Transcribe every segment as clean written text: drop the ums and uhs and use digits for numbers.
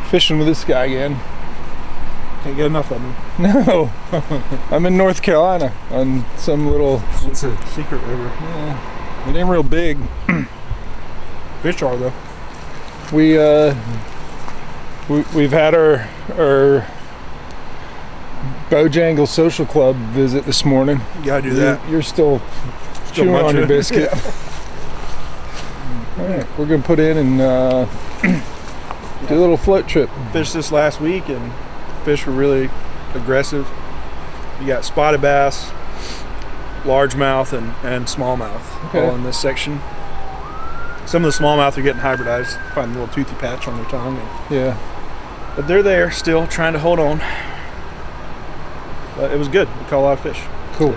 fishing with this guy again. Can't get enough of them. No, I'm in North Carolina on some little. It's a secret river. Yeah, it ain't real big. Fish are though. We've had our Bojangle Social Club visit this morning. You gotta do that. You're still chewing on your biscuit. Yeah. All right, we're gonna put in and do a little float trip. Fished this last week and fish were really aggressive. You got spotted bass, largemouth, and smallmouth all in this section. Some of the smallmouth are getting hybridized, find a little toothy patch on their tongue. Yeah. But they're there still trying to hold on. But it was good. We caught a lot of fish. Cool.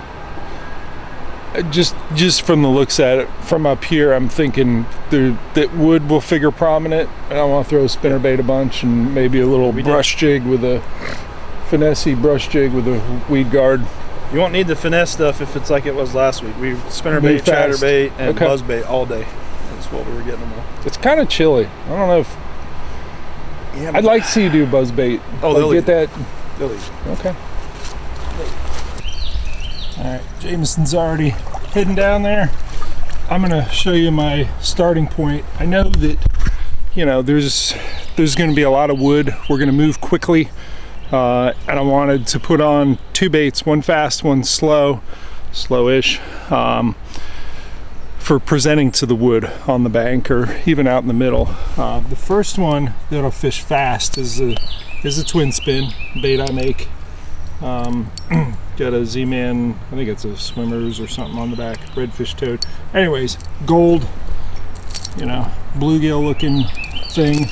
Just from the looks at it from up here, I'm thinking that wood will figure prominent, and I want to throw a spinnerbait a bunch and maybe a little brush jig with a finessey brush jig with a weed guard. You won't need the finesse stuff if it's like it was last week. We spinnerbait, chatterbait, and buzzbait all day. That's what we were getting them all. It's kind of chilly. I don't know if. Yeah, I'd like to see you do buzzbait. Oh, they'll get that. They'll eat. Okay. All right, Jameson's already heading down there. I'm gonna show you my starting point. I know that, you know, there's gonna be a lot of wood. We're gonna move quickly, and I wanted to put on two baits, one fast, one slowish, for presenting to the wood on the bank or even out in the middle. The first one that'll fish fast is a twin spin bait I make. Got a Z-Man, I think it's a Swimmers or something on the back, redfish toad. Anyways, gold, you know, bluegill looking thing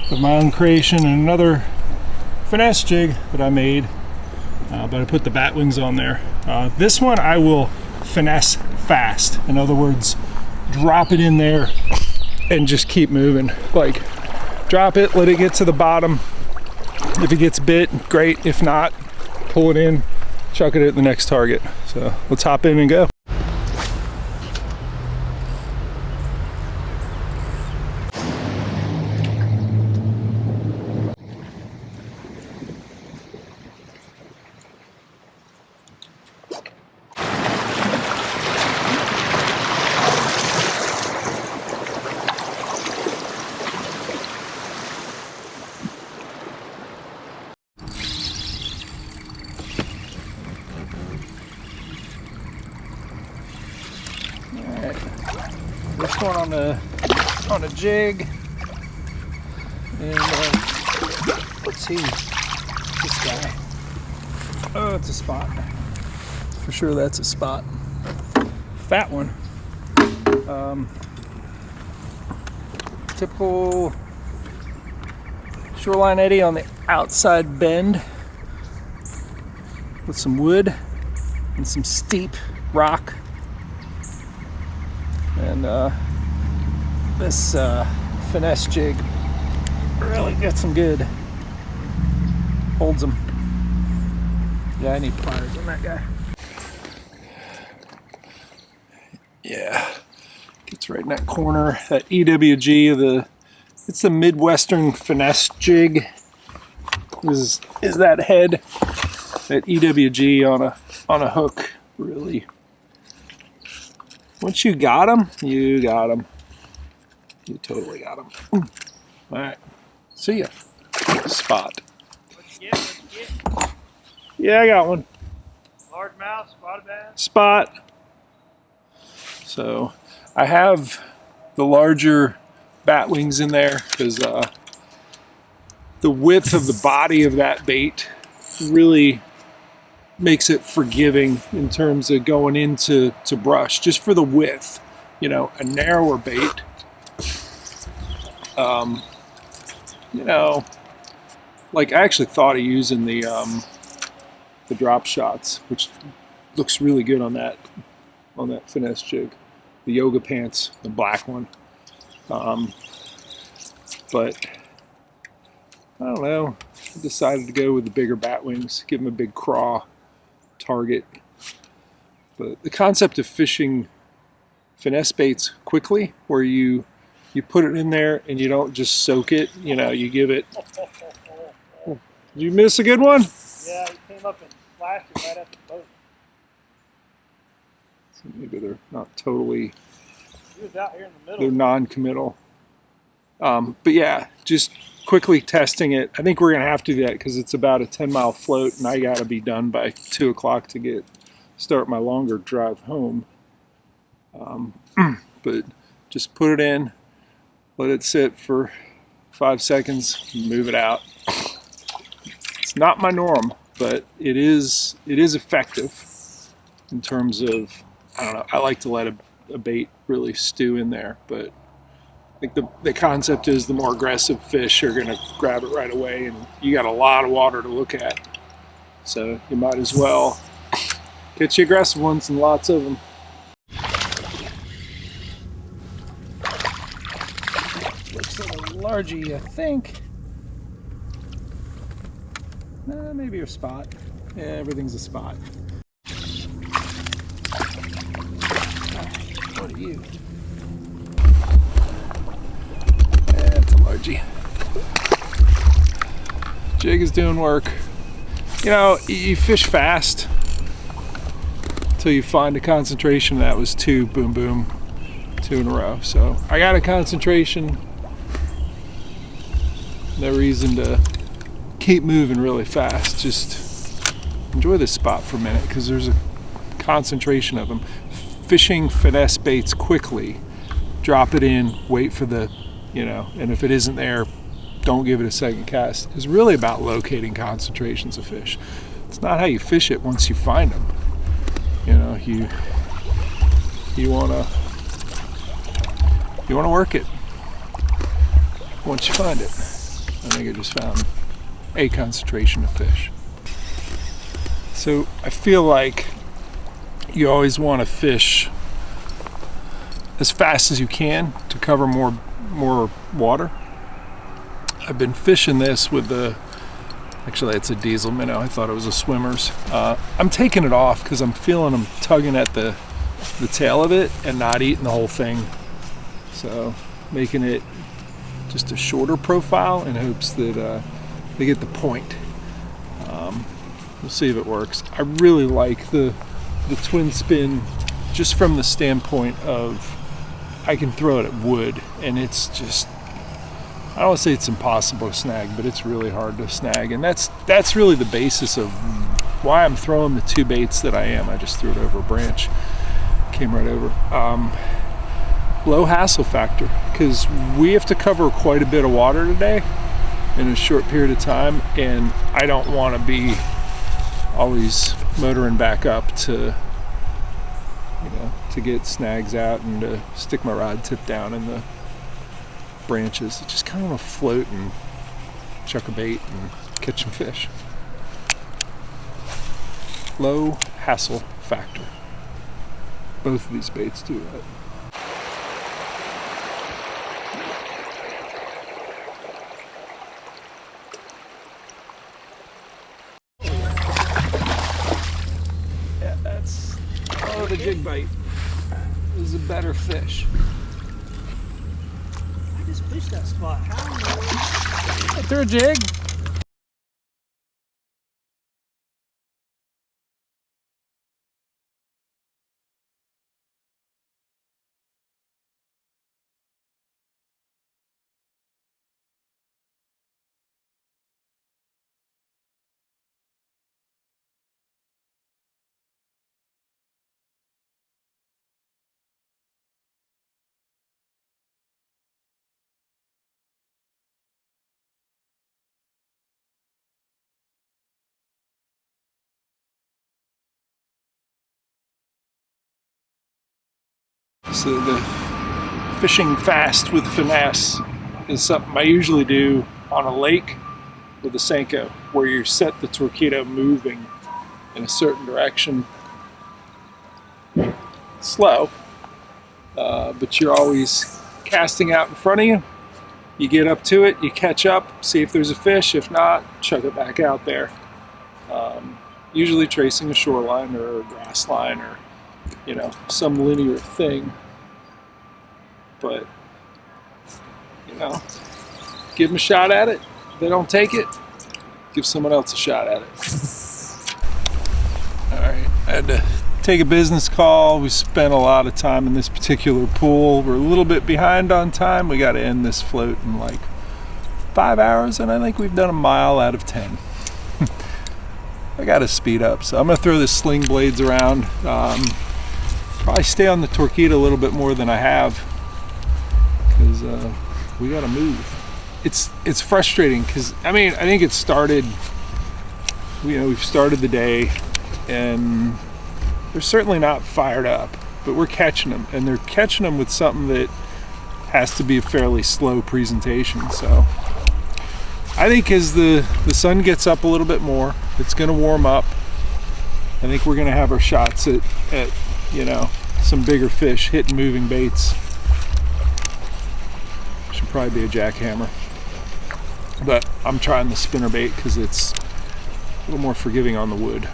of my own creation, and another finesse jig that I made, but I put the bat wings on there. This one I will finesse fast. In other words, drop it in there and just keep moving. Like, drop it, let it get to the bottom. If it gets bit, great. If not, pull it in, chuck it at the next target. So let's hop in and go. This one on a jig, and let's see this guy. Oh, it's a spot. For sure, that's a spot. Fat one. Typical shoreline eddy on the outside bend with some wood and some steep rock. And this finesse jig really gets them good. Holds them. Yeah, I need pliers on that guy. Yeah, gets right in that corner. That EWG, it's the Midwestern finesse jig. Is that head? That EWG on a hook, really. Once you got them, you got them. You totally got them. All right, see ya. Spot. What'd you get? Yeah, I got one. Largemouth, spotted bass? Spot. So I have the larger bat wings in there because the width of the body of that bait really makes it forgiving in terms of going into brush, just for the width. You know, a narrower bait, you know, like I actually thought of using the drop shots, which looks really good on that finesse jig, the yoga pants, the black one, but I don't know, I decided to go with the bigger bat wings, give them a big craw target. But the concept of fishing finesse baits quickly, where you put it in there and you don't just soak it, you know, you give it Did you miss a good one? Yeah, he came up and flashed it right at the boat. So maybe they're not totally, He was out here in the middle. they're non-committal. But yeah, just quickly testing it. I think we're gonna have to do that because it's about a 10-mile float, and I gotta be done by 2 o'clock to start my longer drive home. But just put it in, let it sit for 5 seconds, move it out. It's not my norm, but it is effective in terms of, I don't know, I like to let a bait really stew in there, but I think the concept is the more aggressive fish are going to grab it right away, and you got a lot of water to look at, so you might as well catch the aggressive ones, and lots of them. Looks like a largie, I think. Maybe a spot. Yeah, everything's a spot. What are you? That's a largie. Jig is doing work. You know, you fish fast until you find a concentration. That was 2, boom, boom, 2 in a row. So I got a concentration. No reason to keep moving really fast. Just enjoy this spot for a minute because there's a concentration of them. Fishing finesse baits quickly, drop it in, wait for the, and if it isn't there, don't give it a second cast. It's really about locating concentrations of fish. It's not how you fish it once you find them. You wanna work it once you find it. I think I just found a concentration of fish. So I feel like you always want to fish as fast as you can to cover more water. I've been fishing this with actually it's a diesel minnow. I thought it was a swimmer's. I'm taking it off because I'm feeling them tugging at the tail of it and not eating the whole thing. So making it just a shorter profile in hopes that they get the point. We'll see if it works. I really like the twin spin just from the standpoint of I can throw it at wood, and it's just, I don't want to say it's impossible to snag, but it's really hard to snag, and that's really the basis of why I'm throwing the 2 baits that I am. I just threw it over a branch, came right over. Low hassle factor, because we have to cover quite a bit of water today in a short period of time, and I don't want to be always motoring back up to get snags out and to stick my rod tip down in the branches. I just kind of want to float and chuck a bait and catch some fish. Low hassle factor. Both of these baits do that. The jig bite is a better fish. I just fished that spot. How? I threw a jig. So the fishing fast with finesse is something I usually do on a lake with a Senko, where you set the torpedo moving in a certain direction. Slow, but you're always casting out in front of you. You get up to it, you catch up, see if there's a fish. If not, chuck it back out there. Usually tracing a shoreline or a grass line or some linear thing. But give them a shot at it. If they don't take it, give someone else a shot at it. All right, I had to take a business call. We spent a lot of time in this particular pool. We're a little bit behind on time. We got to end this float in like 5 hours, and I think we've done a mile out of 10. I got to speed up, so I'm gonna throw the sling blades around. Probably stay on the Torquedo a little bit more than I have, because we got to move. It's frustrating because I think it started. We've started the day, and they're certainly not fired up, but we're catching them, and they're catching them with something that has to be a fairly slow presentation. So I think as the sun gets up a little bit more, it's going to warm up. I think we're going to have our shots at some bigger fish hitting moving baits. Should probably be a jackhammer, but I'm trying the spinner bait because it's a little more forgiving on the wood.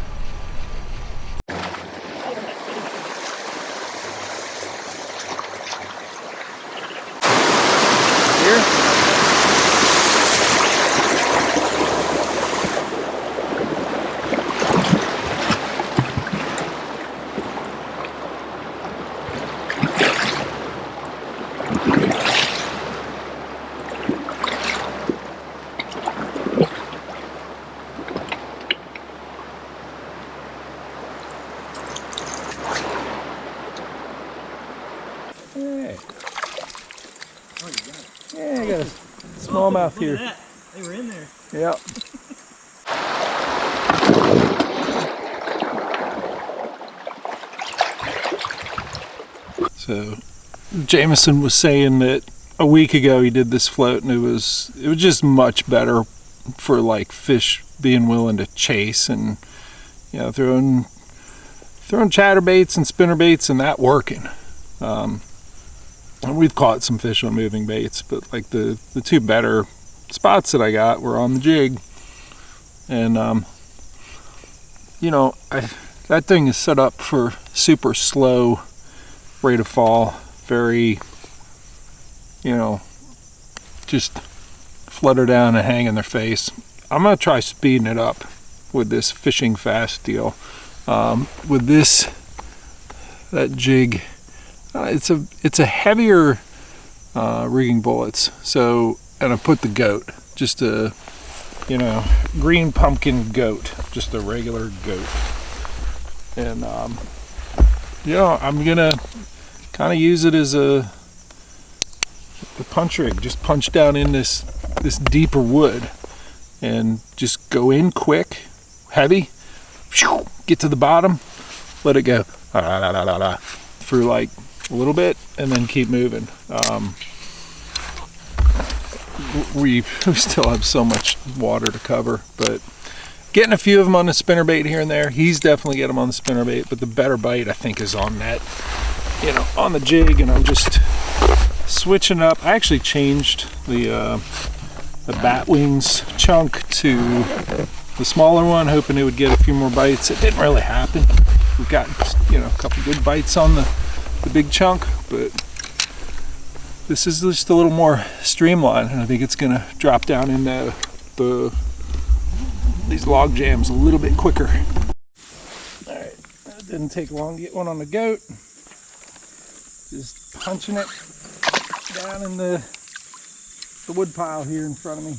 Yeah, I got a smallmouth here. Look at that. They were in there. Yeah. So Jameson was saying that a week ago he did this float, and it was just much better for like fish being willing to chase, and throwing chatterbaits and spinnerbaits and that working. And we've caught some fish on moving baits, but like the two better spots that I got were on the jig. And that thing is set up for super slow rate of fall, very just flutter down and hang in their face. I'm gonna try speeding it up with this fishing fast deal. With that jig, it's a heavier rigging bullets. So, and I put the goat, just a green pumpkin goat, just a regular goat. And I'm gonna kind of use it as a punch rig. Just punch down in this deeper wood and just go in quick, heavy, get to the bottom, let it go for like a little bit, and then keep moving. We still have so much water to cover, but getting a few of them on the spinnerbait here and there. He's definitely get them on the spinnerbait, but the better bite I think is on that, on the jig. And I'm just switching up. I actually changed the bat wings chunk to the smaller one, hoping it would get a few more bites. It didn't really happen. We've got a couple good bites on the big chunk, but this is just a little more streamlined, and I think it's gonna drop down in these log jams a little bit quicker. All right, that didn't take long to get one on the goat. Just punching it down in the wood pile here in front of me.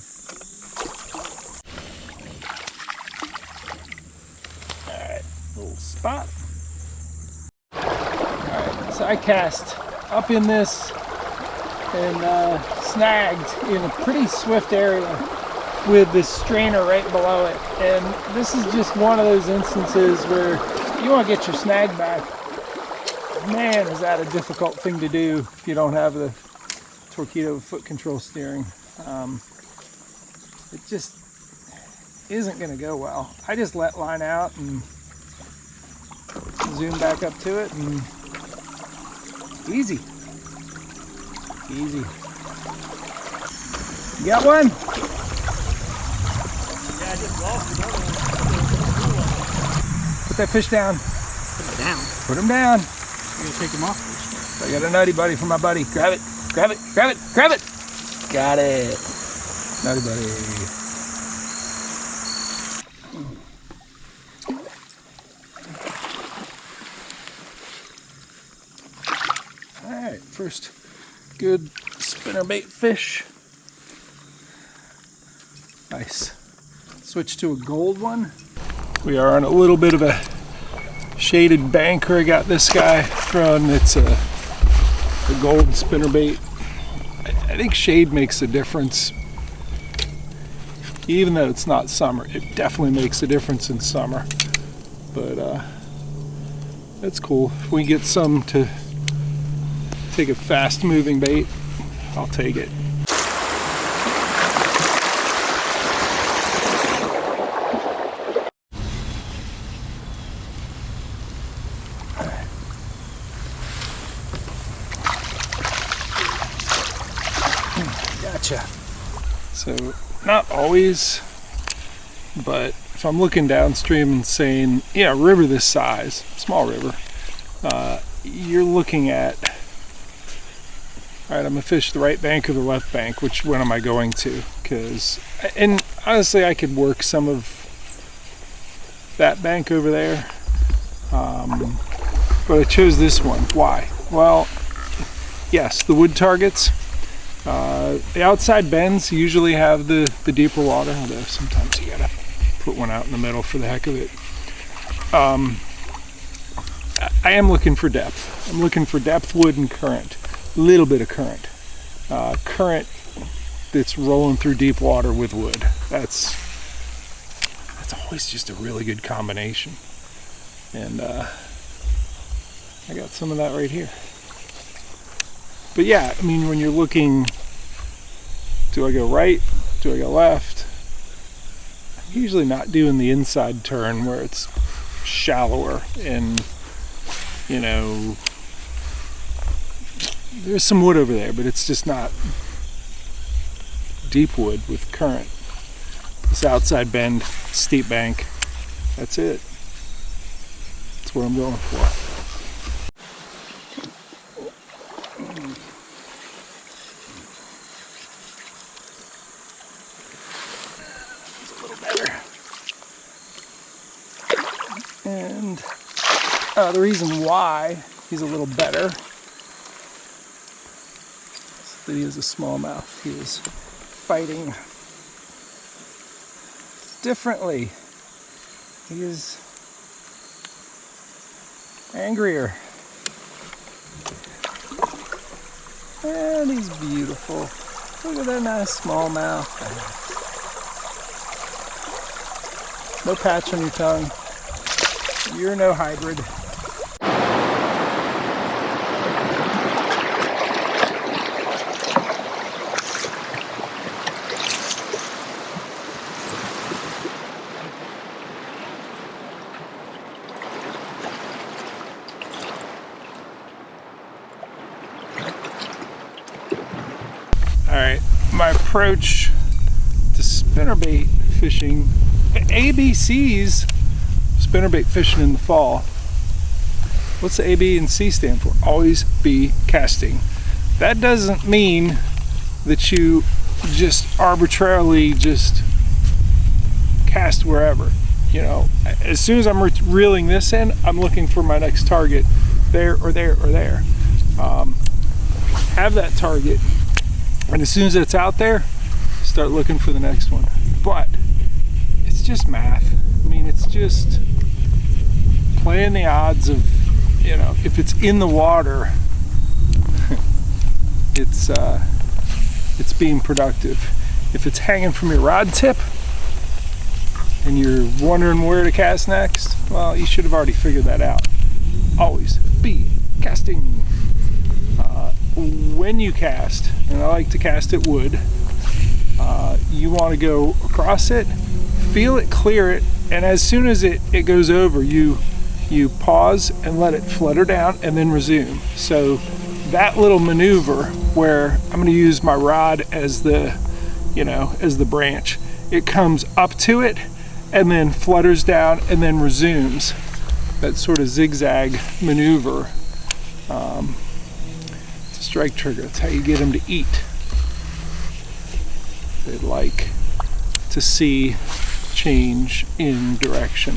All right, little spot. All right, so I cast up in this and snagged in a pretty swift area with this strainer right below it. And this is just one of those instances where you want to get your snag back. Man, is that a difficult thing to do if you don't have the Torquedo foot control steering. It just isn't going to go well. I just let line out and zoom back up to it, and easy. Easy. You got one? Yeah, I just lost another one. Put that fish down. Put it down. Put him down. I'm gonna take him off. I got a nutty buddy for my buddy. Grab it. Grab it. Grab it. Grab it. Got it. Nutty buddy. Alright, first good spinnerbait fish. Nice. Switch to a gold one. We are on a little bit of a shaded bank where I got this guy from. It's a gold spinnerbait. I think shade makes a difference. Even though it's not summer, it definitely makes a difference in summer. But that's cool. If we get some to take a fast moving bait, I'll take it. Gotcha. So not always, but if I'm looking downstream and saying, yeah, a river this size, small river, you're looking at, all right, I'm gonna fish the right bank or the left bank. Which one am I going to? And honestly, I could work some of that bank over there, but I chose this one. Why? Well, yes, the wood targets. The outside bends usually have the deeper water, although sometimes you gotta put one out in the middle for the heck of it. I am looking for depth. I'm looking for depth, wood, and current. A little bit of current. Current that's rolling through deep water with wood. That's always just a really good combination. And I got some of that right here. But yeah, I mean, when you're looking, do I go right? Do I go left? I'm usually not doing the inside turn where it's shallower and, you know, there's some wood over there, but it's just not deep wood with current. This outside bend, steep bank, that's it. That's what I'm going for. And the reason why he's a little better is that he is a smallmouth. He is fighting differently. He is angrier. And he's beautiful. Look at that nice smallmouth. No patch on your tongue. You're no hybrid. All right, my approach to spinnerbait fishing, ABC's spinnerbait fishing in the fall. What's the A, B, and C stand for? Always be casting. That doesn't mean that you just arbitrarily just cast wherever. You know, as soon as I'm reeling this in, I'm looking for my next target there or there or there. Have that target, and as soon as it's out there, start looking for the next one. But it's just math. I mean, it's just playing the odds of, you know, if it's in the water, it's being productive. If it's hanging from your rod tip and you're wondering where to cast next, well, you should have already figured that out. Always be casting. When you cast, and I like to cast at wood, you want to go across it, feel it, clear it, and as soon as it goes over, you pause and let it flutter down and then resume. So that little maneuver where I'm going to use my rod as the, you know, as the branch, it comes up to it and then flutters down and then resumes. That sort of zigzag maneuver. It's a strike trigger. That's how you get them to eat. They like to see change in direction.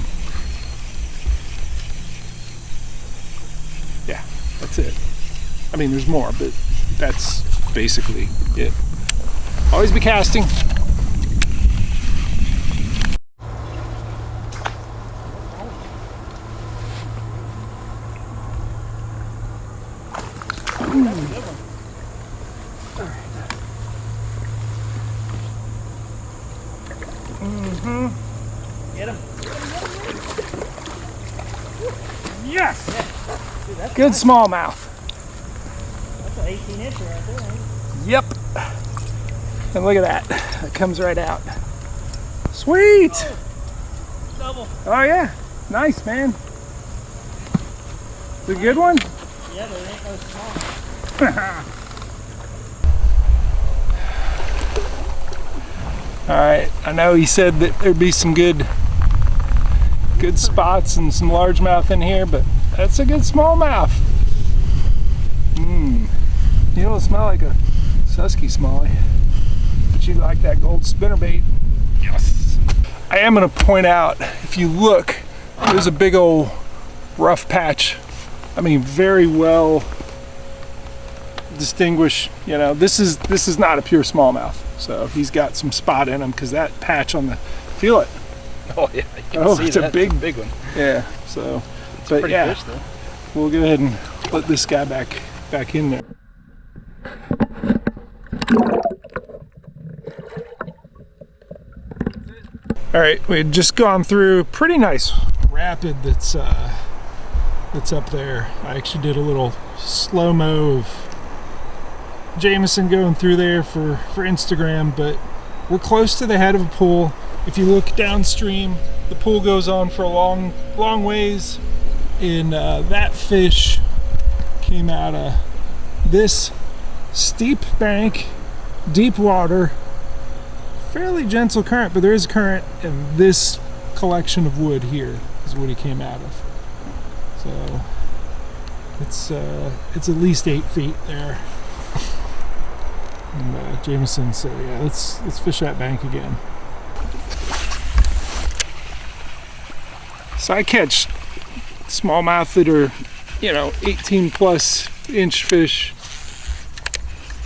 Yeah, that's it. I mean, there's more, but that's basically it. Always be casting. Get him. Yes! Yeah. Dude, that's Good nice. smallmouth. That's an 18-incher right there, ain't it? Yep. And look at that. It comes right out. Sweet! Double. Oh yeah. Nice, man. Is it a good one? Yeah, but it ain't no small. Alright, I know he said that there'd be some good spots and some largemouth in here, but that's a good smallmouth. You don't smell like a Susky smallie, but you like that gold spinnerbait. Yes. I am going to point out, if you look, there's a big old rough patch. I mean, very well distinguished. You know, this is not a pure smallmouth. So he's got some spot in him because that patch on the, feel it. Oh yeah, you can see it's a that. big one. Yeah. So, It's but pretty yeah, fish though. we'll go ahead and let this guy back in there. All right, we had just gone through a pretty nice rapid that's up there. I actually did a little slow-mo of Jameson going through there for Instagram, but we're close to the head of a pool. If you look downstream, the pool goes on for a long ways, and that fish came out of this steep bank, deep water, fairly gentle current, but there is current, and this collection of wood here is what he came out of. So it's at least 8 feet there. And Jameson said, yeah, let's fish that bank again. So I catch smallmouth that are, 18 plus inch fish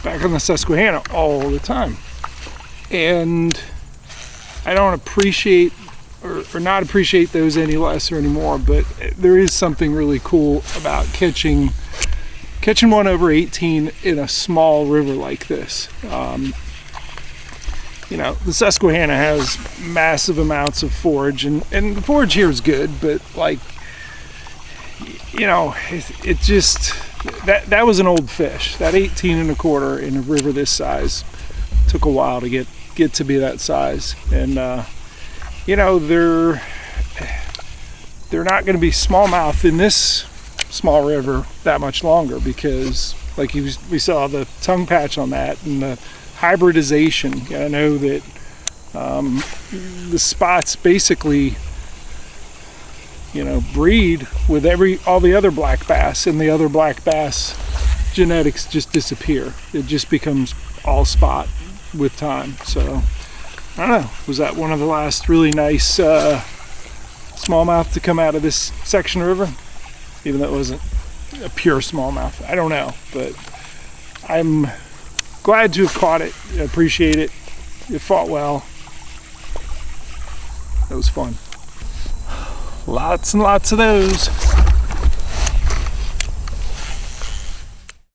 back on the Susquehanna all the time. And I don't appreciate or not appreciate those any less or any more, but there is something really cool about catching one over 18 in a small river like this. The Susquehanna has massive amounts of forage, and the forage here is good, but it just, that was an old fish. That 18 1/4 in a river this size took a while to get to be that size. And they're not going to be smallmouth in this small river that much longer, because like we saw the tongue patch on that and the hybridization. You gotta know that the spots basically breed with all the other black bass, and the other black bass genetics just disappear. It just becomes all spot with time. So I don't know, was that one of the last really nice smallmouth to come out of this section of river, even though it wasn't a pure smallmouth? I don't know, but I'm glad to have caught it. I appreciate it. It fought well. It was fun. Lots and lots of those.